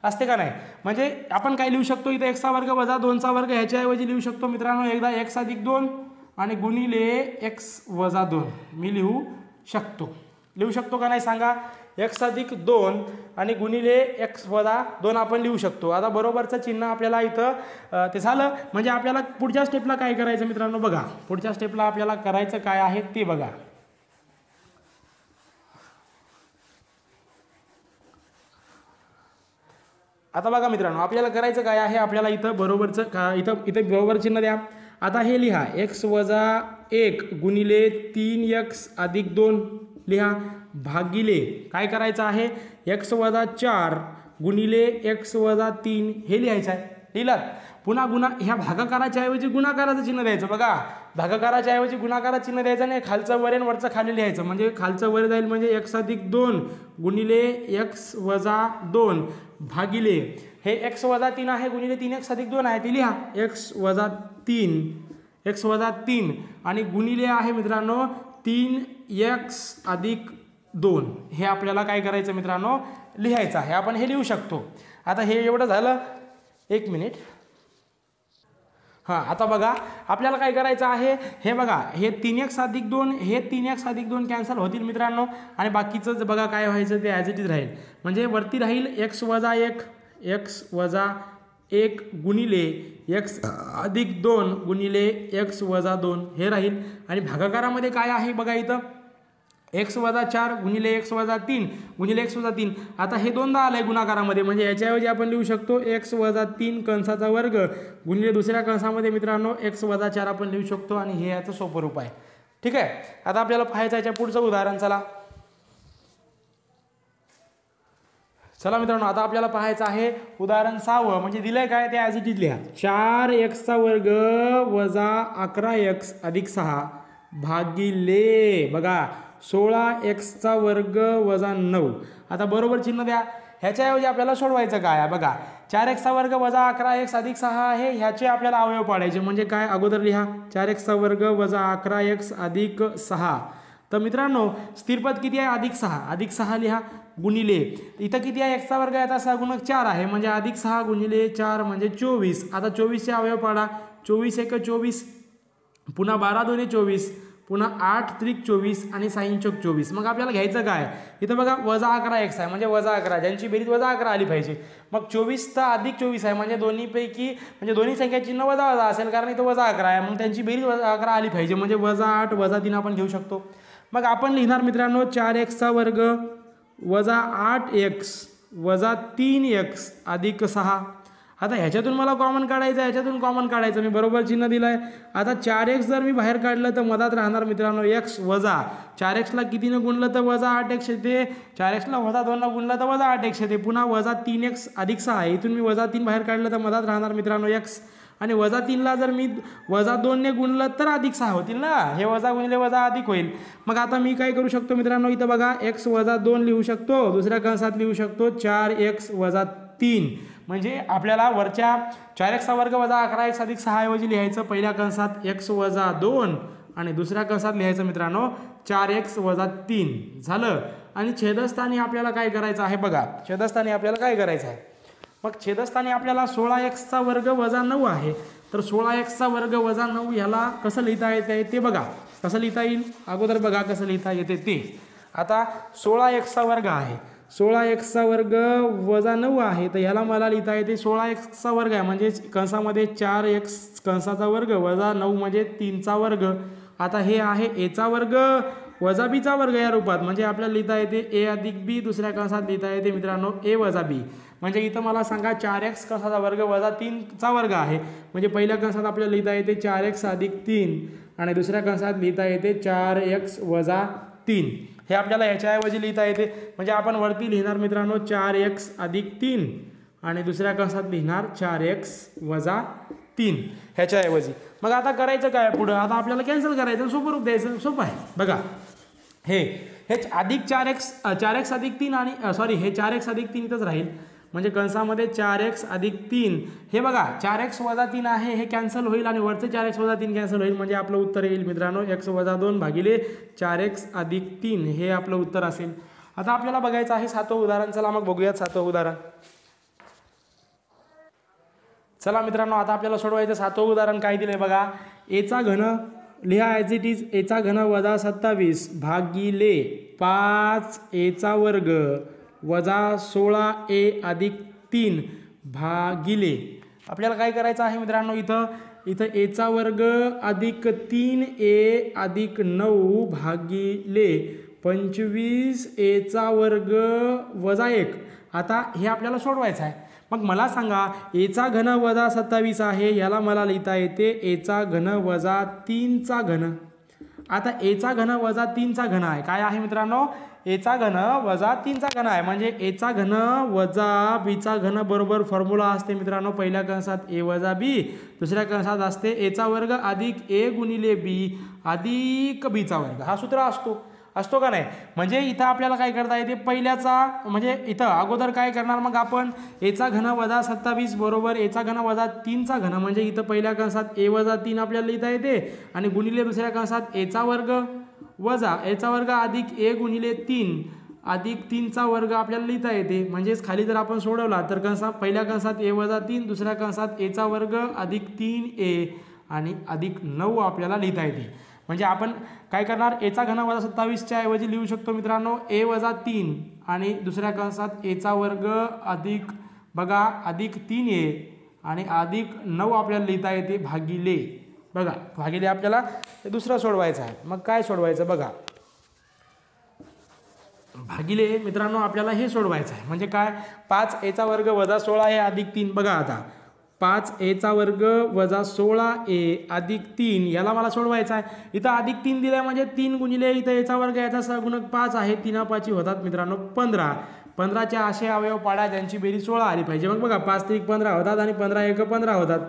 असते का नाही. म्हणजे आपण काय लिहू शकतो इथं x चा वर्ग वजा 2 चा वर्ग ह्याच्याऐवजी लिहू शकतो मित्रांनो एकदा x अधिक 2 आणि गुणिले x वजा 2 मी लिहू शकतो का नाही सांगा. x अधिक 2 आणि गुणिले x वजा 2 आपण लिहू शकतो. आता बरोबरचं चिन्ह आपल्याला इथं ते झालं. म्हणजे आपल्याला पुढच्या स्टेपला काय करायचं मित्रांनो बघा, पुढच्या स्टेपला आपल्याला करायचं काय आहे ते बघा. आता बघा मित्रांनो आपल्याला करायचं काय आहे, आपल्याला इथं बरोबरचं इथं बरोबर चिन्ह द्या. आता हे लिहा x वजा 1 गुणिले 3x अधिक 2 लिहा भागिले काय करायचं आहे x वजा 4 गुणिले x वजा 3 हे लिहायचं आहे. लिहिलात. पुन्हा ह्या भागाकाराच्या ऐवजी गुणाकाराचं चिन्ह द्यायचं बघा. भागाकाराच्या ऐवजी गुणाकाराचं चिन्ह द्यायचं नाही, खालचं वर आणि वरचं खाली लिहायचं. म्हणजे खालचं वर जाईल म्हणजे x अधिक 2 गुणिले x वजा 2 भागिले हे x वजा 3 आहे गुणिले 3x अधिक 2 आहे ते लिहा x वजा 3 आणि गुणिले आहे मित्रांनो 3x अधिक 2 हे आपल्याला काय करायचं मित्रांनो लिहायचं आहे. आपण हे लिहू शकतो. आता हे एवढं झालं. एक मिनिट. हां आता बघा आपल्याला काय करायचं आहे, हे बघा हे 3x अधिक 2 हे 3x अधिक 2 कॅन्सल होतील मित्रांनो आणि बाकीचं बघा काय व्हायचं ते ॲज इट इज राहील. म्हणजे वरती राहील x वजा 1 गुणिले x अधिक 2 गुणिले x वजा 2 हे राहील. आणि भागाकारामध्ये काय आहे बघा इथं x वजा 4 गुणिले x वजा 3 गुणिले x वजा 3. आता हे दोनदा आलंय गुणाकारामध्ये म्हणजे याच्याऐवजी आपण लिहू शकतो x वजा 3 कंसाचा वर्ग गुणिले दुसऱ्या कंसामध्ये मित्रांनो x वजा 4 आपण लिहू शकतो आणि हे याचं सोपं रूप आहे. ठीक आहे. आता आपल्याला पाहायचं याच्या पुढचं उदाहरण. चला मित्रांनो आता आपल्याला पाहायचं आहे उदाहरण 6 म्हणजे दिलंय काय ते ॲज इट इज लिहा. 4x चा वर्ग वजा 11x अधिक 6 भागिले बघा 16x वर्ग वजा 9. आता बरोबर चिन्ह द्या. ह्याच्याऐवजी आपल्याला सोडवायचं काय आहे बघा, 4x वर्ग वजा 11x अधिक 6 आहे. ह्याचे आपल्याला अवयव पाडायचे म्हणजे काय, अगोदर लिहा 4x वर्ग वजा 11x अधिक 6. तर मित्रांनो स्थिरपद किती आहे, अधिक 6 लिहा गुणिले इथं किती आहे, x वर्ग याचा 6 गुणक 4 आहे म्हणजे अधिक 6 गुणिले 4 म्हणजे 24. आता 24चे अवयव पाडा, 24 एक 24, पुन्हा 12 दोन्ही 24, पुन्हा 8 त्रिक 24 आणि 6 चौक 24. मग आपल्याला घ्यायचं काय, इथं बघा वजा 11x आहे म्हणजे वजा 11, ज्यांची बेरीज वजा 11 आली पाहिजे. मग 24 तर अधिक 24 आहे म्हणजे दोन्हीपैकी म्हणजे दोन्ही संख्या चिन्ह वजा वजा असेल कारण इथं वजा 11 आहे. मग त्यांची बेरीज वजा 11 आली पाहिजे म्हणजे वजा 8 वजा 3 आपण घेऊ शकतो. मग आपण लिहिणार मित्रांनो 4x वर्ग वजा 8x वजा 3x अधिक 6. आता ह्याच्यातून मला कॉमन काढायचं आहे, ह्याच्यातून कॉमन काढायचं, मी बरोबर चिन्ह दिलं आहे. आता 4x जर मी बाहेर काढलं तर मधात राहणार मित्रांनो x वजा 4xला कितीनं गुणलं तर वजा 8x येते, 4xला वजा 2नं गुणलं तर वजा 8x येते, पुन्हा वजा 3x अधिक 6 आहे. इथून मी वजा 3 बाहेर काढलं तर मधात राहणार मित्रांनो x, आणि वजा 3ला जर मी वजा 2ने गुणलं तर अधिक 6 होतील ना, हे वजा गुणिले वजा अधिक होईल. मग आता मी काय करू शकतो मित्रांनो, इथं बघा x वजा 2 लिहू शकतो, दुसऱ्या कंसात लिहू शकतो 4x वजा 3. म्हणजे आपल्याला वरच्या 4x वर्ग वजा 11x अधिक 6 ऐवजी लिहायचं पहिल्या कंसात x वजा 2 आणि दुसऱ्या कंसात लिहायचं मित्रांनो 4x वजा 3 झालं. आणि छेदस्थानी आपल्याला काय करायचं आहे बघा, छेदस्थानी आपल्याला काय करायचं आहे, मग छेदस्थानी आपल्याला 16x वर्ग वजा 9 आहे. तर 16x वर्ग वजा 9 ह्याला कसं लिहिता येते ते बघा, कसं लिहिता येईल अगोदर बघा कसं लिहिता येते ते. आता 16x वर्ग आहे, 16x वर्ग वजा 9 आहे, तर ह्याला मला लिहिता येते 16x वर्ग आहे म्हणजे कंसामध्ये 4x कंसाचा वर्ग वजा 9 म्हणजे 3चा वर्ग. आता हे आहे a वर्ग वजा bचा वर्ग या रूपात, म्हणजे आपल्याला लिहिता येते a अधिक b, दुसऱ्या कंसात लिहिता येते मित्रांनो a वजा b. म्हणजे इथं मला सांगा 4x कंसाचा वर्ग वजा 3चा वर्ग आहे म्हणजे पहिल्या कंसात आपल्याला लिहिता येते 4x अधिक 3 आणि दुसऱ्या कंसात लिहिता येते 4x वजा 3. हे आपल्याला ह्याच्याऐवजी लिहिता येते म्हणजे आपण वरती लिहिणार मित्रांनो 4x अधिक 3 आणि दुसऱ्या कंसात लिहिणार 4x वजा 3 ह्याच्याऐवजी. मग आता करायचं काय पुढं, आता आपल्याला कॅन्सल करायचं, सोपं रूप द्यायचं, सोपं आहे बघा. हे अधिक 4x अधिक 3 आणि सॉरी हे 4x अधिक 3 इथंच राहील म्हणजे कंसामध्ये 4x अधिक 3 हे बघा 4x वजा 3 आहे, हे कॅन्सल होईल आणि वरचे 4x वजा 3 कॅन्सल होईल म्हणजे आपलं उत्तर येईल मित्रांनो x वजा 2 भागिले 4x अधिक 3 हे आपलं उत्तर असेल. आता आपल्याला बघायचं आहे 7वं उदाहरण. चला मग बघूयात 7वं उदाहरण. चला मित्रांनो आता आपल्याला सोडवायचं 7वं उदाहरण काय दिलंय बघा, a चा घन लिहा ॲज इट इज, a चा घन वजा 27 भागिले 5a चा वर्ग वजा 16a अधिक 3 भागिले आपल्याला काय करायचं आहे मित्रांनो, इथं a चा वर्ग अधिक 3a अधिक 9 भागिले 25a चा वर्ग वजा 1. आता हे आपल्याला सोडवायचं आहे. मग मला सांगा a चा घन वजा 27 आहे, याला मला लिहिता येते a चा घन वजा 3चा घन. आता a चा घन वजा 3चा घन आहे, काय आहे मित्रांनो, a चा घन वजा 3चा घन आहे म्हणजे a चा घन वजा b चा घन बरोबर फॉर्म्युला असते मित्रांनो पहिल्या कंसात a वजा b, दुसऱ्या कंसात असते a चा वर्ग अधिक a गुणिले b अधिक b चा वर्ग. हा सूत्र असतो का नाही. म्हणजे इथं आपल्याला काय करता येते पहिल्याचा म्हणजे इथं अगोदर काय करणार मग आपण a चा घन वजा 27 बरोबर a चा घन वजा 3चा घन म्हणजे इथं पहिल्या कंसात a वजा 3 आपल्याला लिहिता येते आणि गुणिले दुसऱ्या कंसात a चा वर्ग वजा a चा वर्ग अधिक a गुणिले 3 अधिक 3चा वर्ग आपल्याला लिहिता येते. म्हणजेच खाली जर आपण सोडवला तर पहिल्या कंसात a वजा 3 दुसऱ्या कंसात a चा वर्ग अधिक 3a आणि अधिक 9 आपल्याला लिहिता येते. म्हणजे आपण काय करणार a चा घन वजा 27च्या ऐवजी लिहू शकतो मित्रांनो a वजा 3 आणि दुसऱ्या कंसात a चा वर्ग अधिक बघा अधिक 3a आणि अधिक 9 आपल्याला लिहिता येते भागिले बघा भागिले आपल्याला हे दुसरं सोडवायचं आहे. मग काय सोडवायचं बघा, भागिले मित्रांनो आपल्याला हे सोडवायचं आहे म्हणजे काय 5a चा वर्ग वजा 16 आहे अधिक 3 बघा आता 5a चा वर्ग वजा 16a अधिक 3 याला मला सोडवायचा आहे. इथं अधिक 3 दिलाय म्हणजे 3 गुणिले इथं a चा वर्ग याचा सहगुणक 5 आहे, 3 5 होतात मित्रांनो 15 15चे असे अवयव पाडा ज्यांची बेरीज 16 आली पाहिजे. मग बघा 5 त्रिक 15 होतात आणि 15 एक 15 होतात.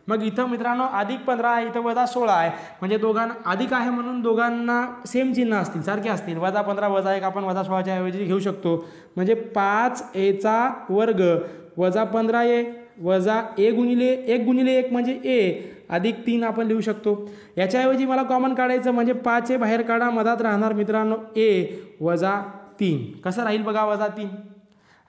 मग इथं मित्रांनो अधिक 15 आहे, इथं वजा 16 आहे, म्हणजे दोघांना अधिक आहे म्हणून दोघांना सेम चिन्ह असतील, सारखे असतील. वजा 15 वजा 1 आपण वजा 16च्या ऐवजी घेऊ शकतो. म्हणजे 5a वर्ग वजा 15a वजा a गुणिले 1 म्हणजे a अधिक 3 आपण लिहू शकतो. याच्याऐवजी मला कॉमन काढायचं म्हणजे 5 बाहेर काढा, मधात राहणार मित्रांनो a वजा 3. कसं राहील बघा, वजा 3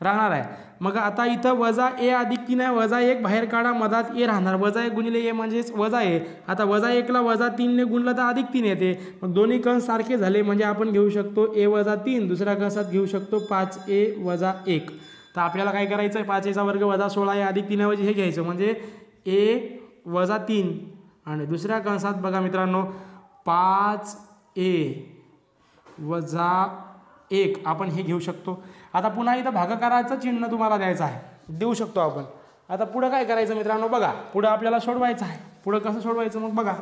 राहणार आहे. मग आता इथं वजा a अधिक 3 आहे, वजा 1 बाहेर काढा, मधात a राहणार. वजा 1 गुणिले a म्हणजेच वजा a. आता वजा 1ला वजा 3ने गुणलं तर अधिक 3 येते. मग दोन्ही कंस सारखे झाले म्हणजे आपण घेऊ शकतो a वजा 3, दुसऱ्या कंसात घेऊ शकतो 5a वजा 1. तर आपल्याला काय करायचं आहे, 5a वर्ग वजा 16 आहे अधिक 3 ऐवजी हे घ्यायचं म्हणजे a वजा 3 आणि दुसऱ्या कंसात बघा मित्रांनो 5a वजा 1 आपण हे घेऊ शकतो. आता पुन्हा इथं भागाकाराचं चिन्ह तुम्हाला द्यायचं आहे, देऊ शकतो आपण. आता पुढं काय करायचं मित्रांनो, बघा पुढं आपल्याला सोडवायचं आहे. पुढं कसं सोडवायचं मग बघा,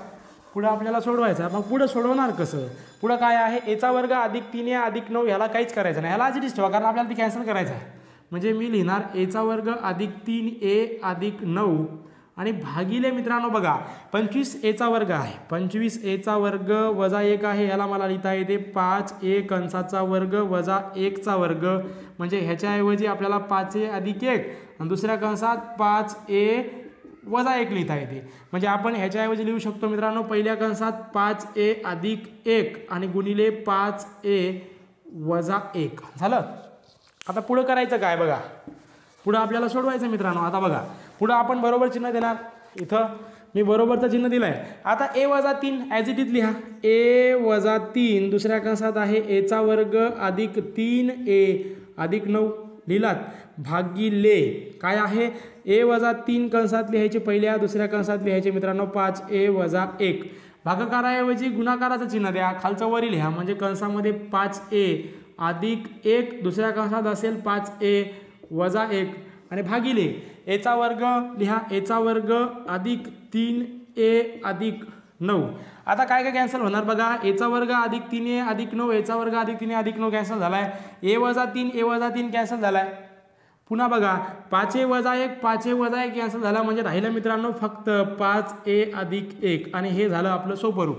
पुढं आपल्याला सोडवायचं आहे. मग पुढं सोडवणार कसं, पुढं काय आहे, a वर्ग अधिक 3a अधिक 9 ह्याला काहीच करायचं नाही, ह्याला आधीच ठेवा कारण आपल्याला ती कॅन्सल करायचं आहे. म्हणजे मी लिहिणार a वर्ग अधिक 3a अधिक 9 आणि भागिले मित्रांनो बघा 25a वर्ग आहे, 25a वर्ग वजा 1 आहे, ह्याला मला लिहिता येते 5a कंसाचा वर्ग वजा 1चा वर्ग. म्हणजे ह्याच्याऐवजी आपल्याला 5a अधिक 1 आणि दुसऱ्या कंसात 5a वजा 1 लिहिता येते. म्हणजे आपण ह्याच्याऐवजी लिहू शकतो मित्रांनो पहिल्या कंसात 5a अधिक 1 आणि गुणिले 5a वजा 1 झालं. आता पुढं करायचं काय बघा, पुढं आपल्याला सोडवायचं मित्रांनो. आता बघा पुढं आपण बरोबर चिन्ह देणार, इथं मी बरोबरचं चिन्ह दिलं आहे. आता a वजा 3 ॲज इट इज लिहा, a वजा 3 दुसऱ्या कंसात आहे a वर्ग अधिक 3a अधिक 9 लिहिलात भागिले काय आहे a वजा 3 कंसात लिहायचे पहिल्या, दुसऱ्या कंसात लिहायचे मित्रांनो 5a वजा 1. भागाकाराऐवजी गुणाकाराचं चिन्ह द्या, खालचं वरी लिहा म्हणजे कंसामध्ये 5a अधिक 1 दुसऱ्या कंसात असेल 5a वजा 1 आणि भागिले a वर्ग लिहा, a वर्ग अधिक 3a अधिक 9. आता काय काय कॅन्सल होणार बघा, a वर्ग अधिक 3a अधिक 9, a वर्ग अधिक 3a अधिक 9 कॅन्सल झाला आहे. a वजा 3 कॅन्सल झाला आहे. पुन्हा बघा 5a वजा 1 कॅन्सल झाला म्हणजे राहिलं मित्रांनो फक्त 5a अधिक 1 आणि हे झालं आपलं सोपं रूप.